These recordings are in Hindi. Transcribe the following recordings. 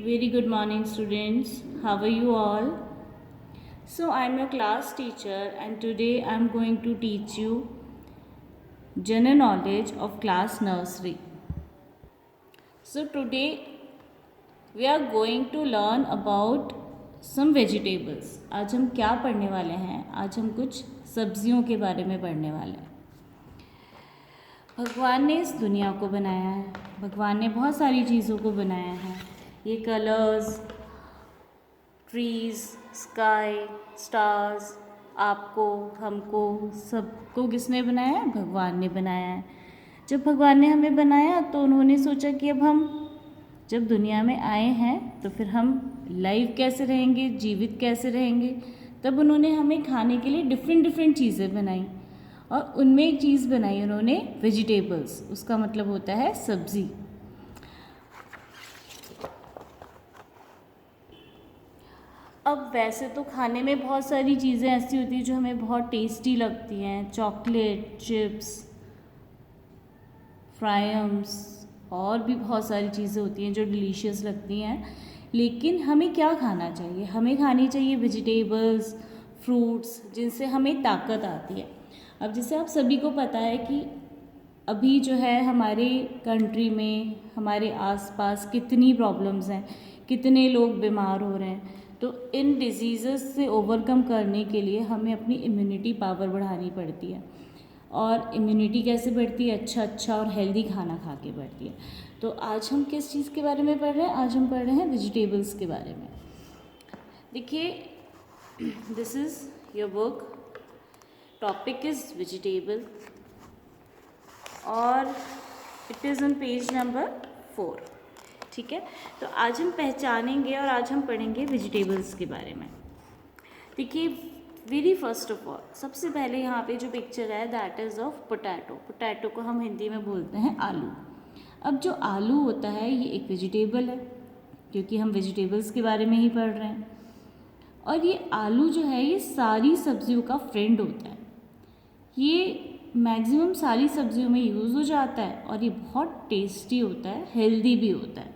Very good morning, students. How are you all? So, I am your class teacher, and today I am going to teach you general knowledge of class nursery. So, today we are going to learn about some vegetables. आज हम क्या पढ़ने वाले हैं? आज हम कुछ सब्जियों के बारे में पढ़ने वाले हैं। भगवान ने इस दुनिया को बनाया है। भगवान ने बहुत सारी चीज़ों को बनाया है। ये कलर्स, ट्रीज़, स्काई, स्टार्स, आपको, हमको, सबको किसने बनाया है? भगवान ने बनाया है। जब भगवान ने हमें बनाया तो उन्होंने सोचा कि अब हम जब दुनिया में आए हैं तो फिर हम लाइव कैसे रहेंगे, जीवित कैसे रहेंगे। तब उन्होंने हमें खाने के लिए डिफरेंट चीज़ें बनाई और उनमें एक चीज़ बनाई उन्होंने वेजिटेबल्स। उसका मतलब होता है सब्ज़ी। अब वैसे तो खाने में बहुत सारी चीज़ें ऐसी होती हैं जो हमें बहुत टेस्टी लगती हैं। चॉकलेट, चिप्स, फ्राइम्स और भी बहुत सारी चीज़ें होती हैं जो डिलीशियस लगती हैं। लेकिन हमें क्या खाना चाहिए? हमें खानी चाहिए वेजिटेबल्स, फ्रूट्स, जिनसे हमें ताकत आती है। अब जैसे आप सभी को पता है कि अभी जो है हमारे कंट्री में, हमारे आसपास कितनी प्रॉब्लम्स हैं, कितने लोग बीमार हो रहे हैं। तो इन डिजीज़ से ओवरकम करने के लिए हमें अपनी इम्यूनिटी पावर बढ़ानी पड़ती है। और इम्यूनिटी कैसे बढ़ती है? अच्छा और हेल्दी खाना खा के बढ़ती है। तो आज हम किस चीज़ के बारे में पढ़ रहे हैं? आज हम पढ़ रहे हैं वेजिटेबल्स के बारे में। देखिए, this is your book, topic is vegetable और it is on page number 4। ठीक है, तो आज हम पहचानेंगे और आज हम पढ़ेंगे वेजिटेबल्स के बारे में। देखिए, वेरी फर्स्ट ऑफ ऑल, सबसे पहले यहाँ पे जो पिक्चर है that is of potato. Potato को हम हिंदी में बोलते हैं आलू। अब जो आलू होता है ये एक वेजिटेबल है, क्योंकि हम वेजिटेबल्स के बारे में ही पढ़ रहे हैं। और ये आलू जो है ये सारी सब्जियों का फ्रेंड होता है। ये मैक्सिमम सारी सब्जियों में यूज़ हो जाता है और ये बहुत टेस्टी होता है, हेल्दी भी होता है।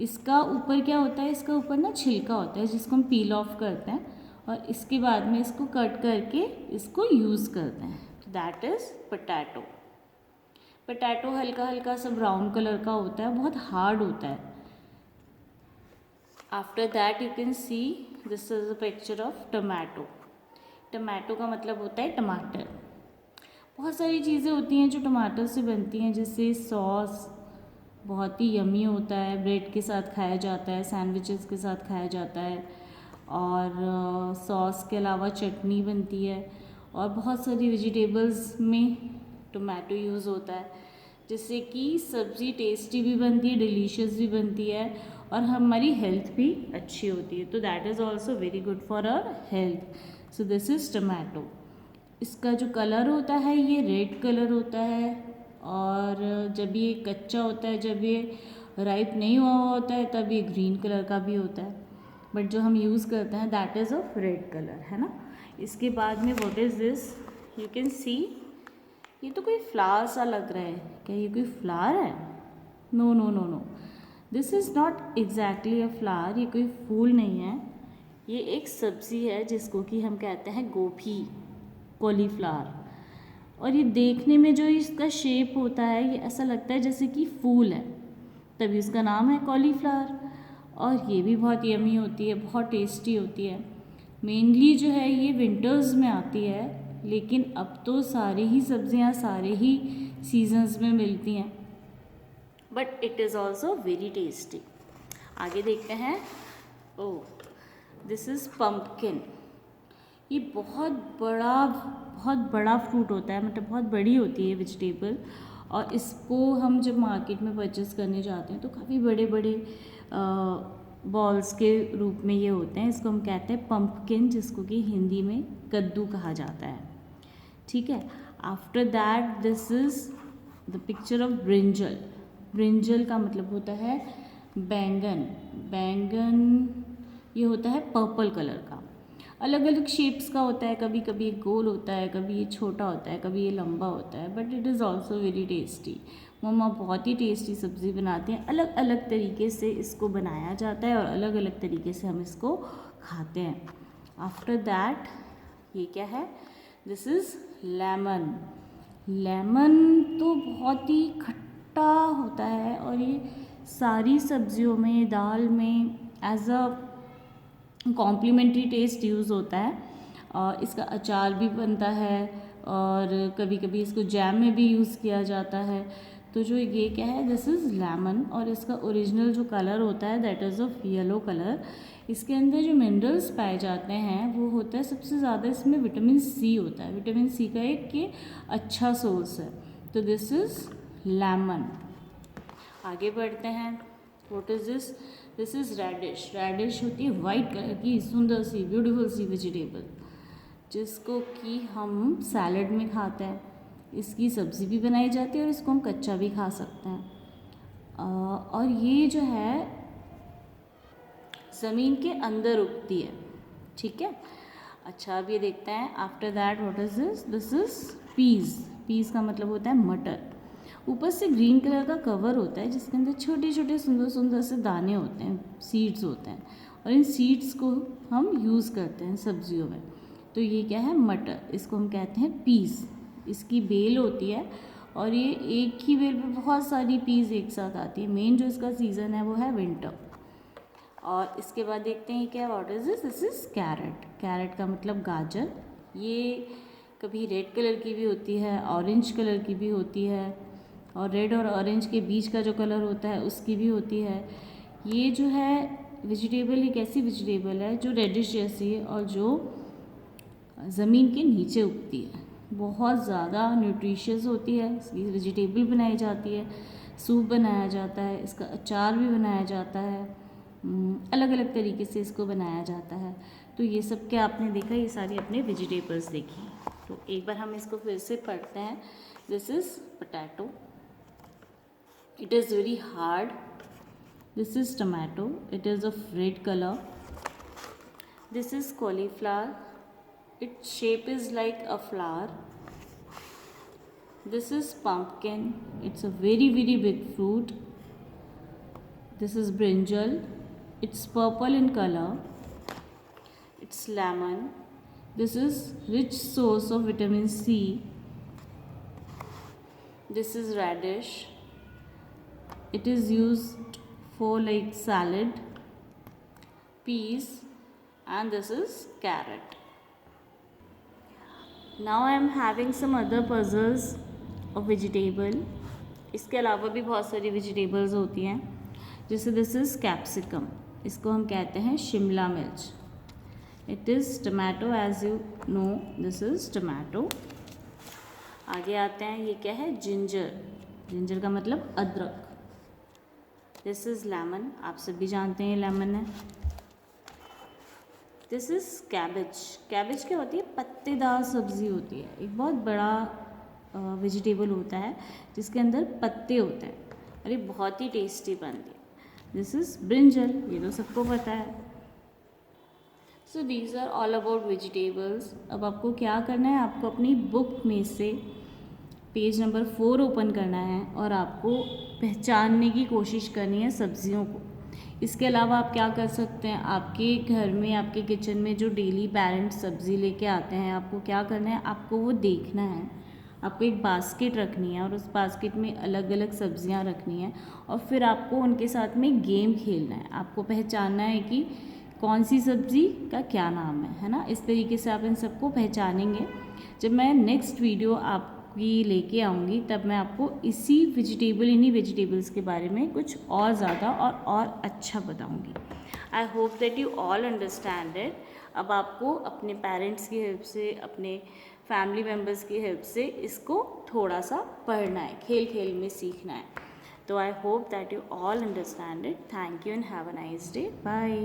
इसका ऊपर क्या होता है? इसका ऊपर ना छिलका होता है जिसको हम पील ऑफ करते हैं और इसके बाद में इसको कट करके इसको यूज़ करते हैं। तो दैट इज़ पोटैटो। पोटैटो हल्का हल्का सा ब्राउन कलर का होता है, बहुत हार्ड होता है। After that you can see this is a picture of tomato. Tomato का मतलब होता है टमाटर। बहुत सारी चीज़ें होती हैं जो टमाटर से बनती हैं, जैसे सॉस बहुत ही यमी होता है, ब्रेड के साथ खाया जाता है, सैंडविचेस के साथ खाया जाता है। और सॉस के अलावा चटनी बनती है और बहुत सारी वेजिटेबल्स में टोमेटो यूज़ होता है, जिससे कि सब्ज़ी टेस्टी भी बनती है, डिलीशियस भी बनती है और हमारी हेल्थ भी अच्छी होती है। तो that is also very good for our health. So this is tomato. इसका जो कलर होता है ये रेड कलर होता है और जब ये कच्चा होता है, जब ये राइप नहीं हुआ होता है, तब ये ग्रीन कलर का भी होता है। बट जो हम यूज़ करते हैं that is of red colour, है ना। इसके बाद में what is this? You can see, ये तो कोई फ्लावर सा लग रहा है। क्या ये कोई फ्लावर है? No no no no, this is not exactly a flower. ये कोई फूल नहीं है, ये एक सब्ज़ी है जिसको कि हम कहते हैं गोभी, कॉलीफ्लावर। और ये देखने में जो इसका शेप होता है ये ऐसा लगता है जैसे कि फूल है, तभी इसका नाम है कॉलीफ्लावर। और ये भी बहुत यमी होती है, बहुत टेस्टी होती है। मेनली जो है ये विंटर्स में आती है, लेकिन अब तो सारी ही सब्जियां सारे ही सीजन्स में मिलती हैं, but it is also very tasty. आगे देखते हैं। ओह, दिस इज़ पम्पकिन। ये बहुत बड़ा फ्रूट होता है, मतलब बहुत बड़ी होती है वेजिटेबल। और इसको हम जब मार्केट में परचेस करने जाते हैं तो काफ़ी बड़े बड़े बॉल्स के रूप में ये होते हैं। इसको हम कहते हैं पम्पकिन, जिसको कि हिंदी में कद्दू कहा जाता है। ठीक है, after that this is the picture of brinjal. Brinjal का मतलब होता है बैंगन। बैंगन ये होता है पर्पल कलर का। अलग अलग शेप्स का होता है, कभी कभी ये गोल होता है, कभी ये छोटा होता है, कभी ये लंबा होता है, but it is also very tasty. मम्मा बहुत ही टेस्टी सब्ज़ी बनाती हैं, अलग अलग तरीके से इसको बनाया जाता है और अलग अलग तरीके से हम इसको खाते हैं। आफ्टर दैट ये क्या है, दिस इज़ लेमन। लेमन तो बहुत ही खट्टा होता है और ये सारी सब्जियों में, दाल में as a complementary taste use होता है। और इसका अचार भी बनता है और कभी कभी इसको जैम में भी यूज़ किया जाता है। तो जो ये क्या है, दिस इज़ लेमन, और इसका ओरिजिनल जो कलर होता है that is of yellow colour. इसके अंदर जो मिनरल्स पाए जाते हैं वो होता है सबसे ज़्यादा इसमें विटामिन सी होता है। विटामिन सी का एक ये अच्छा सोर्स है। तो दिस इज़ लेमन। आगे बढ़ते हैं, what is this, this is radish. Radish होती है वाइट कलर की सुंदर सी ब्यूटीफुल सी वेजिटेबल, जिसको कि हम सैलड में खाते हैं। इसकी सब्ज़ी भी बनाई जाती है और इसको हम कच्चा भी खा सकते हैं। और ये जो है ज़मीन के अंदर उगती है, ठीक है। अच्छा, अब ये देखते हैं after that what is this, this is peas. Peas का मतलब होता है मटर। ऊपर से ग्रीन कलर का कवर होता है जिसके अंदर छोटे छोटे सुंदर सुंदर से दाने होते हैं, सीड्स होते हैं, और इन सीड्स को हम यूज़ करते हैं सब्जियों में। तो ये क्या है, मटर, इसको हम कहते हैं पीस। इसकी बेल होती है और ये एक ही बेल पे बहुत सारी पीस एक साथ आती है। मेन जो इसका सीज़न है वो है विंटर। और इसके बाद देखते हैं क्या, what is this is carrot. Carrot का मतलब गाजर। ये कभी रेड कलर की भी होती है, ऑरेंज कलर की भी होती है, और रेड और ऑरेंज के बीच का जो कलर होता है उसकी भी होती है। ये जो है वेजिटेबल एक ऐसी वेजिटेबल है जो रेडिश जैसी है और जो ज़मीन के नीचे उगती है। बहुत ज़्यादा न्यूट्रिशियस होती है। इसकी वेजिटेबल बनाई जाती है, सूप बनाया जाता है, इसका अचार भी बनाया जाता है, अलग अलग तरीके से इसको बनाया जाता है। तो ये सब क्या आपने देखा, ये सारी अपने वेजिटेबल्स देखी। तो एक बार हम इसको फिर से पढ़ते हैं। This is potato, it is very hard. This is tomato, it is of red color. This is cauliflower, its shape is like a flower. This is pumpkin, it's a very very big fruit. This is brinjal, it's purple in color. It's lemon, this is rich source of vitamin C. This is radish, it is used for like salad. Peas, and this is carrot. Now I am having some other puzzles of vegetable. इसके अलावा भी बहुत सारी वेजिटेबल्स होती हैं, जैसे दिस इज़ कैप्सिकम, इसको हम कहते हैं शिमला मिर्च। It is tomato, as you know this is tomato. आगे आते हैं, ये क्या है, जिंजर। जिंजर का मतलब अदरक। दिस इज़ लेमन, आप सभी जानते हैं लेमन है। This is cabbage. कैबेज क्या होती है, पत्तेदार सब्जी होती है, एक बहुत बड़ा वेजिटेबल होता है जिसके अंदर पत्ते होते हैं और ये बहुत ही टेस्टी बनती है। दिस इज़ ब्रिंजल, ये तो सबको पता है। So these are all about vegetables. अब आपको क्या करना है, आपको अपनी बुक में से पेज नंबर 4 ओपन करना है और आपको पहचानने की कोशिश करनी है सब्जियों को। इसके अलावा आप क्या कर सकते हैं, आपके घर में, आपके किचन में जो डेली पेरेंट्स सब्ज़ी लेके आते हैं, आपको क्या करना है, आपको वो देखना है। आपको एक बास्केट रखनी है और उस बास्केट में अलग अलग सब्जियां रखनी है और फिर आपको उनके साथ में गेम खेलना है। आपको पहचानना है कि कौन सी सब्ज़ी का क्या नाम है ना। इस तरीके से आप इन सबको पहचानेंगे। जब मैं नेक्स्ट वीडियो आपकी लेके आऊँगी तब मैं आपको इन्हीं वेजिटेबल्स के बारे में कुछ और ज़्यादा और अच्छा बताऊँगी। आई hope that you all understand it. अब आपको अपने पेरेंट्स की हेल्प से, अपने फैमिली मेम्बर्स की हेल्प से इसको थोड़ा सा पढ़ना है, खेल खेल में सीखना है। तो I hope that you all understand it. Thank you and have a nice day. Bye.